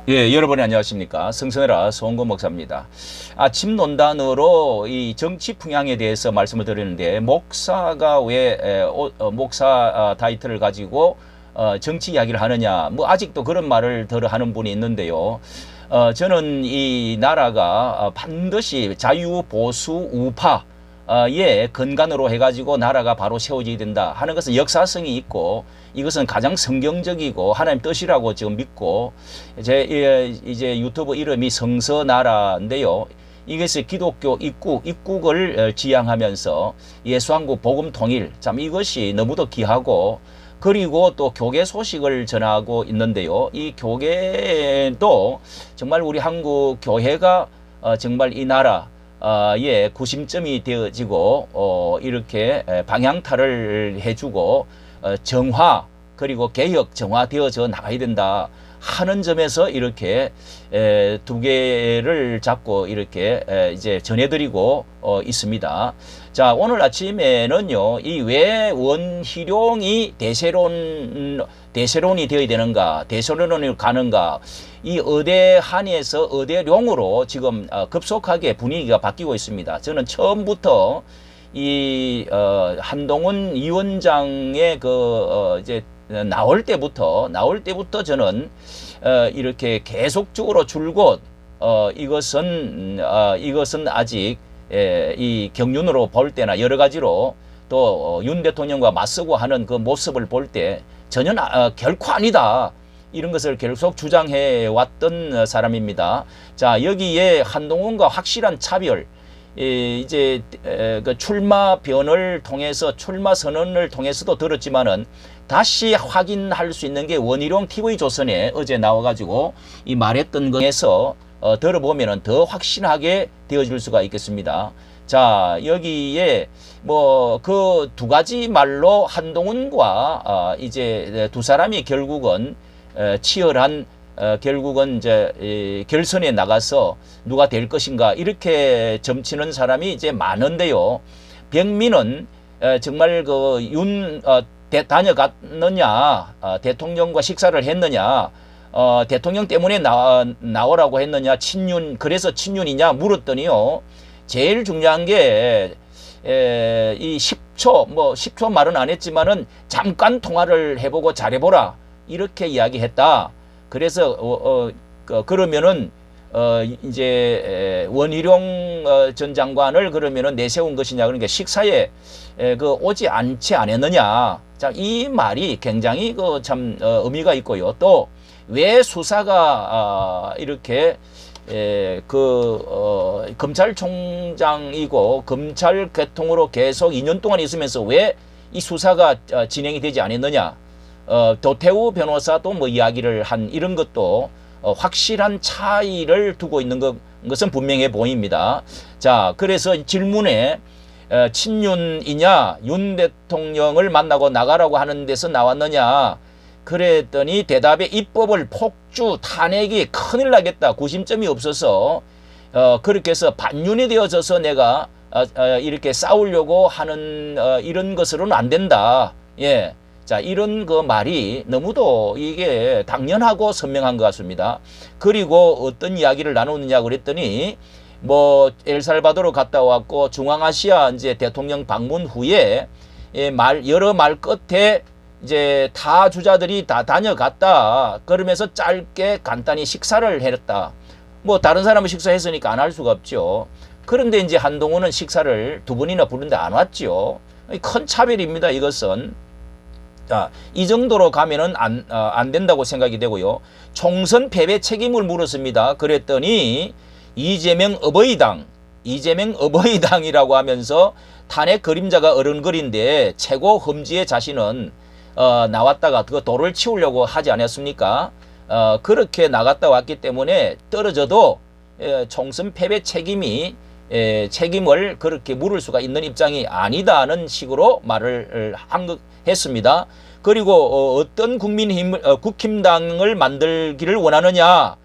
예, 여러분 안녕하십니까. 성선해라 소원권 목사입니다. 아침 논단으로 이 정치 풍향에 대해서 말씀을 드리는데, 목사가 왜 목사 타이틀을 가지고 정치 이야기를 하느냐, 뭐 아직도 그런 말을 들어 하는 분이 있는데요. 저는 이 나라가 반드시 자유 보수 우파 예, 근간으로 해가지고 나라가 바로 세워져야 된다 하는 것은 역사성이 있고, 이것은 가장 성경적이고 하나님 뜻이라고 지금 믿고, 이제 유튜브 이름이 성서나라인데요. 이것이 기독교 입국을 지향하면서 예수한국 복음 통일, 참 이것이 너무도 귀하고, 그리고 또 교계 소식을 전하고 있는데요. 이 교계도 정말 우리 한국 교회가 정말 이 나라 예, 구심점이 되어지고 이렇게 방향타를 해주고 정화 그리고 개혁 정화되어져 나가야 된다 하는 점에서 이렇게 두 개를 잡고 이렇게 이제 전해드리고 있습니다. 자, 오늘 아침에는요, 이 왜 원희룡이 대세론이 되어야 되는가, 대세론을 가는가, 이 의대한에서 의대룡으로 지금 급속하게 분위기가 바뀌고 있습니다. 저는 처음부터 이 한동훈 위원장의 이제 나올 때부터 저는 이렇게 계속적으로 줄곧 이것은 아직 이 경륜으로 볼 때나 여러 가지로 또 윤 대통령과 맞서고 하는 그 모습을 볼 때 전혀 결코 아니다, 이런 것을 계속 주장해 왔던 사람입니다. 자, 여기에 한동훈과 확실한 차별, 이제 그 출마 변을 통해서, 출마 선언을 통해서도 들었지만은 다시 확인할 수 있는 게 원희룡 TV조선에 어제 나와가지고 이 말했던 것에서 들어보면은 더 확신하게 되어질 수가 있겠습니다. 자, 여기에 뭐 그 두 가지 말로 한동훈과 이제 두 사람이 결국은 치열한 결국은 이제 결선에 나가서 누가 될 것인가 이렇게 점치는 사람이 이제 많은데요. 병민은 정말 다녀갔느냐, 대통령과 식사를 했느냐, 대통령 때문에 나오라고 했느냐, 친윤, 그래서 친윤이냐 물었더니요, 제일 중요한 게 이 10초 말은 안 했지만은 잠깐 통화를 해보고 잘해보라 이렇게 이야기했다. 그래서 그러면은 이제 원희룡 전 장관을 그러면은 내세운 것이냐, 그러니까 식사에 오지 않지 않았느냐. 자, 이 말이 굉장히 참 의미가 있고요. 또 왜 수사가 이렇게 검찰총장이고 검찰 계통으로 계속 2년 동안 있으면서 왜 이 수사가 진행이 되지 않았느냐. 도태우 변호사도 뭐 이야기를 한 이런 것도 확실한 차이를 두고 있는 것은 분명해 보입니다. 자, 그래서 질문에 친윤이냐, 윤 대통령을 만나고 나가라고 하는 데서 나왔느냐 그랬더니 대답에 입법을 폭주 탄핵이 큰일 나겠다, 구심점이 없어서 그렇게 해서 반윤이 되어져서 내가 이렇게 싸우려고 하는 이런 것으로는 안 된다. 예. 자, 이런 말이 너무도 이게 당연하고 선명한 것 같습니다. 그리고 어떤 이야기를 나누느냐 그랬더니 뭐 엘살바도르 갔다 왔고 중앙아시아 이제 대통령 방문 후에 여러 말 끝에 이제 타 주자들이 다 다녀갔다 그러면서 짧게 간단히 식사를 했다. 뭐 다른 사람은 식사했으니까 안 할 수가 없죠. 그런데 이제 한동훈은 식사를 두 번이나 부른데 안 왔죠. 큰 차별입니다, 이것은. 자, 이 정도로 가면은 안 된다고 생각이 되고요. 총선 패배 책임을 물었습니다. 그랬더니 이재명 어버이당이라고 하면서 탄핵 그림자가 어른거린데 최고 험지의 자신은 나왔다가 그 돌을 치우려고 하지 않았습니까? 그렇게 나갔다 왔기 때문에 떨어져도 총선 패배 책임을 그렇게 물을 수가 있는 입장이 아니다는 식으로 말을 했습니다. 그리고 어떤 국힘당을 만들기를 원하느냐,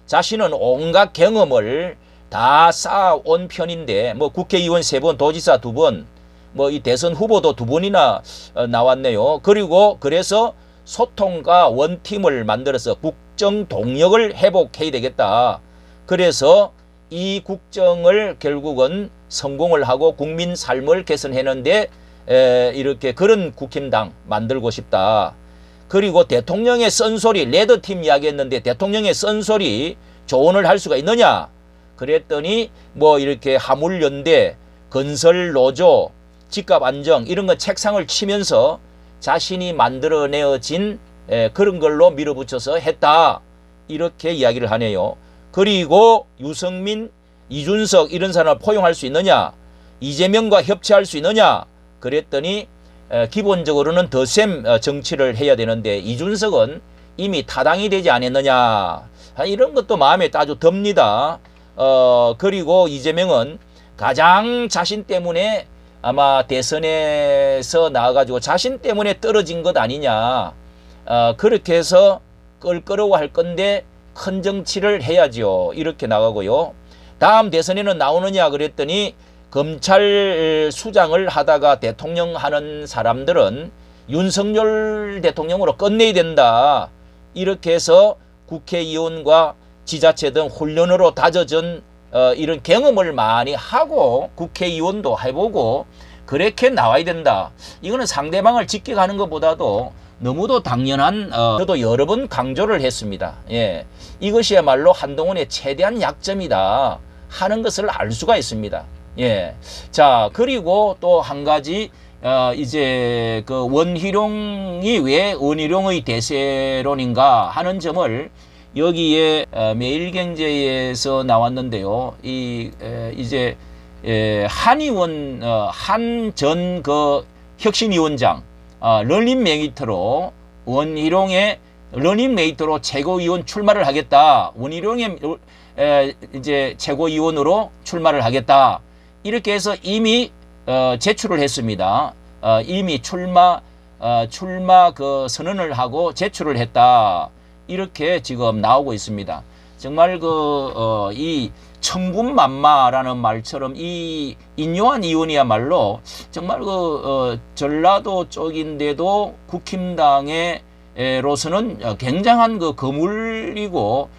자신은 온갖 경험을 다 쌓아온 편인데, 뭐 국회의원 3번, 도지사 2번, 뭐 이 대선 후보도 2번이나 나왔네요. 그리고 그래서 소통과 원팀을 만들어서 국정 동력을 회복해야 되겠다. 그래서 이 국정을 결국은 성공을 하고 국민 삶을 개선하는데 이렇게 그런 국힘당 만들고 싶다. 그리고 대통령의 쓴소리, 레드팀 이야기했는데 대통령의 쓴소리 조언을 할 수가 있느냐? 그랬더니 뭐 이렇게 화물연대, 건설노조, 집값 안정 이런 거 책상을 치면서 자신이 만들어내어진 그런 걸로 밀어붙여서 했다. 이렇게 이야기를 하네요. 그리고 유승민, 이준석 이런 사람을 포용할 수 있느냐? 이재명과 협치할 수 있느냐? 그랬더니 기본적으로는 더셈 정치를 해야 되는데 이준석은 이미 타당이 되지 않았느냐? 이런 것도 마음에 아주 듭니다. 그리고 이재명은 가장 자신 때문에 아마 대선에서 나와가지고 자신 때문에 떨어진 것 아니냐. 그렇게 해서 껄끄러워할 건데 큰 정치를 해야죠. 이렇게 나가고요. 다음 대선에는 나오느냐 그랬더니 검찰 수장을 하다가 대통령 하는 사람들은 윤석열 대통령으로 끝내야 된다. 이렇게 해서 국회의원과 지자체 등 훈련으로 다져진 이런 경험을 많이 하고 국회의원도 해보고 그렇게 나와야 된다. 이거는 상대방을 직격하는 것보다도 너무도 당연한 저도 여러 번 강조를 했습니다. 예, 이것이야말로 한동훈의 최대한 약점이다 하는 것을 알 수가 있습니다. 예, 자 그리고 또 한 가지 이제 그 원희룡이 왜 원희룡의 대세론인가 하는 점을 여기에 매일경제에서 나왔는데요. 이제 한의원 한전 그 혁신위원장 러닝메이트로 원희룡의 러닝메이트로 최고위원 출마를 하겠다. 원희룡의 이제 최고위원으로 출마를 하겠다. 이렇게 해서 이미 제출을 했습니다. 이미 출마 그 선언을 하고 제출을 했다. 이렇게 지금 나오고 있습니다. 정말 이 천군만마라는 말처럼 이 인요한 의원이야말로 정말 전라도 쪽인데도 국힘당에로서는 굉장한 거물이고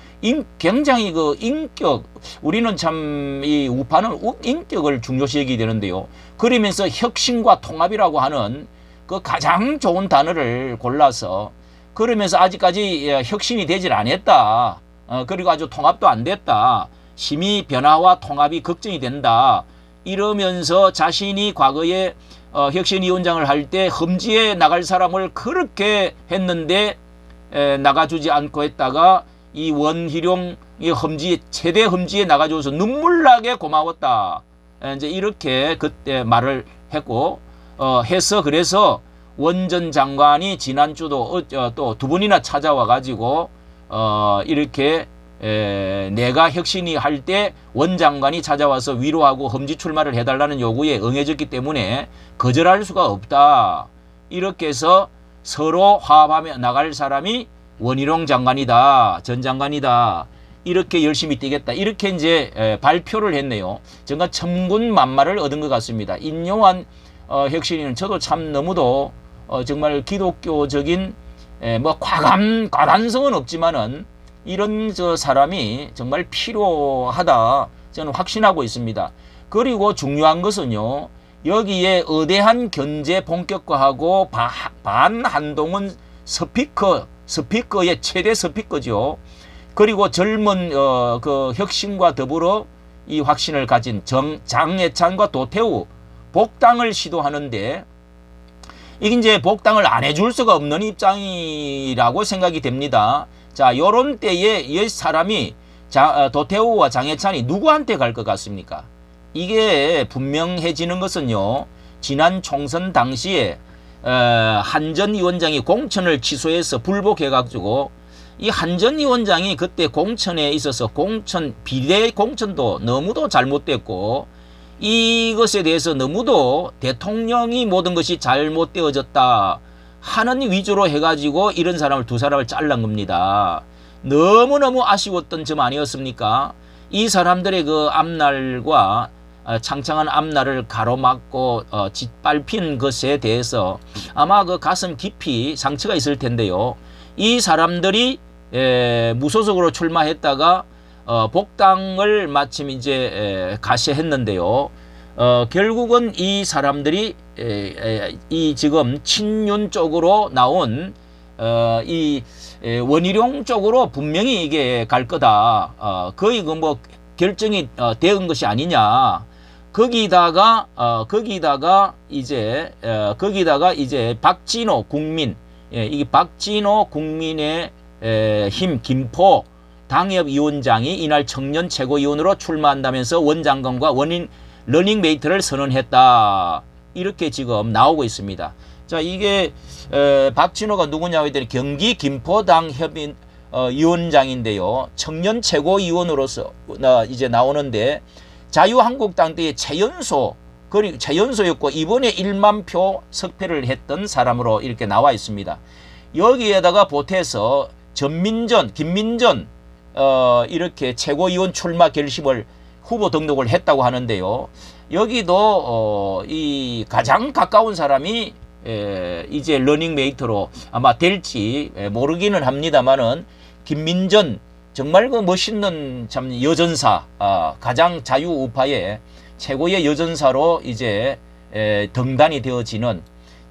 굉장히 인격, 우리는 참 이 우파는 인격을 중요시 여기게 되는데요. 그러면서 혁신과 통합이라고 하는 그 가장 좋은 단어를 골라서 그러면서 아직까지 혁신이 되질 않았다. 그리고 아주 통합도 안 됐다. 심히 변화와 통합이 걱정이 된다. 이러면서 자신이 과거에 혁신위원장을 할 때 험지에 나갈 사람을 그렇게 했는데 나가주지 않고 했다가 이 원희룡이 최대 험지에 나가줘서 눈물나게 고마웠다. 이제 이렇게 그때 말을 했고 해서 그래서 원 전 장관이 지난주도 또 두 번이나 찾아와 가지고 이렇게 내가 혁신이 할 때 원 장관이 찾아와서 위로하고 험지 출마를 해달라는 요구에 응해졌기 때문에 거절할 수가 없다. 이렇게 해서 서로 화합하며 나갈 사람이 원희룡 장관이다. 전 장관이다. 이렇게 열심히 뛰겠다. 이렇게 이제 발표를 했네요. 정말 천군만마를 얻은 것 같습니다. 인요한 혁신위는 저도 참 너무도 정말 기독교적인 뭐 과단성은 없지만은 이런 사람이 정말 필요하다 저는 확신하고 있습니다. 그리고 중요한 것은요. 여기에 거대한 견제 본격화하고 반한동훈 스피커의 최대 스피커죠. 그리고 젊은 그 혁신과 더불어 이 확신을 가진 장해찬과 도태우 복당을 시도하는데 이게 이제 복당을 안 해줄 수가 없는 입장이라고 생각이 됩니다. 자, 요런 때에 이 사람이 도태우와 장해찬이 누구한테 갈 것 같습니까? 이게 분명해지는 것은요. 지난 총선 당시에 한전 위원장이 공천을 취소해서 불복해가지고 이 한전 위원장이 그때 공천에 있어서 비례 공천도 너무도 잘못됐고 이것에 대해서 너무도 대통령이 모든 것이 잘못되어졌다 하는 위주로 해가지고 이런 사람을 두 사람을 잘란 겁니다. 너무너무 아쉬웠던 점 아니었습니까? 이 사람들의 그 앞날과 창창한 앞날을 가로막고 짓밟힌 것에 대해서 아마 그 가슴 깊이 상처가 있을 텐데요. 이 사람들이 무소속으로 출마했다가 복당을 마침 이제 가시했는데요. 결국은 이 사람들이 이 지금 친윤 쪽으로 나온 이 원희룡 쪽으로 분명히 이게 갈 거다. 거의 그 뭐 결정이 되은 것이 아니냐. 거기다가 이제 박진호 국민, 이게 박진호 국민의 힘 김포 당협위원장이 이날 청년 최고위원으로 출마한다면서 원장관과 러닝메이트를 선언했다. 이렇게 지금 나오고 있습니다. 자, 이게 박진호가 누구냐고 했더니 경기 김포당 협인 위원장인데요. 청년 최고위원으로서 이제 나오는데 자유한국당 때의 최연소였고 이번에 1만 표 석패를 했던 사람으로 이렇게 나와 있습니다. 여기에다가 보태서 김민전 이렇게 최고위원 출마 결심을 후보 등록을 했다고 하는데요. 여기도 이 가장 가까운 사람이 이제 러닝메이트로 아마 될지 모르기는 합니다만은 김민전 정말 그 멋있는 참 여전사, 가장 자유우파의 최고의 여전사로 이제 등단이 되어지는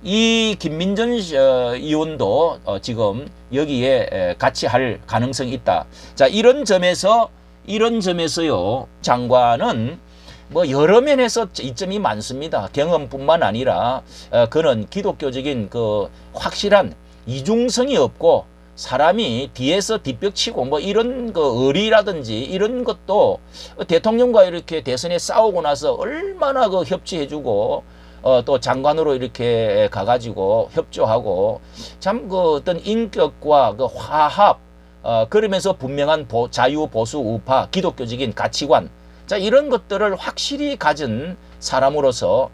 이 김민전 의원도 지금 여기에 같이 할 가능성이 있다. 자, 이런 점에서요, 장관은 뭐 여러 면에서 이점이 많습니다. 경험뿐만 아니라 그는 기독교적인 그 확실한 이중성이 없고 사람이 뒤에서 뒷벽치고 뭐 이런 그 의리라든지 이런 것도 대통령과 이렇게 대선에 싸우고 나서 얼마나 그 협치해주고 또 장관으로 이렇게 가가지고 협조하고 참 그 어떤 인격과 그 화합 그러면서 분명한 자유 보수 우파 기독교적인 가치관, 자, 이런 것들을 확실히 가진 사람으로서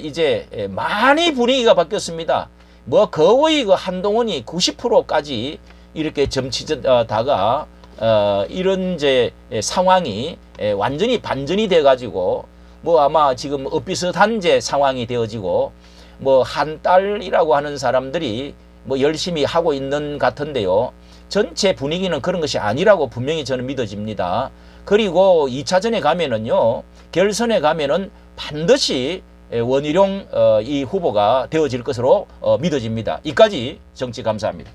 이제 많이 분위기가 바뀌었습니다. 뭐 거의 그 한동훈이 90%까지 이렇게 점치다가 이런 이제 상황이 완전히 반전이 돼 가지고 뭐 아마 지금 엇비슷한 제 상황이 되어지고 뭐 한딸이라고 하는 사람들이 뭐 열심히 하고 있는 같은데요. 전체 분위기는 그런 것이 아니라고 분명히 저는 믿어집니다. 그리고 2차전에 가면은요, 결선에 가면은 반드시 원희룡 이 후보가 되어질 것으로 믿어집니다. 이까지 정치 감사합니다.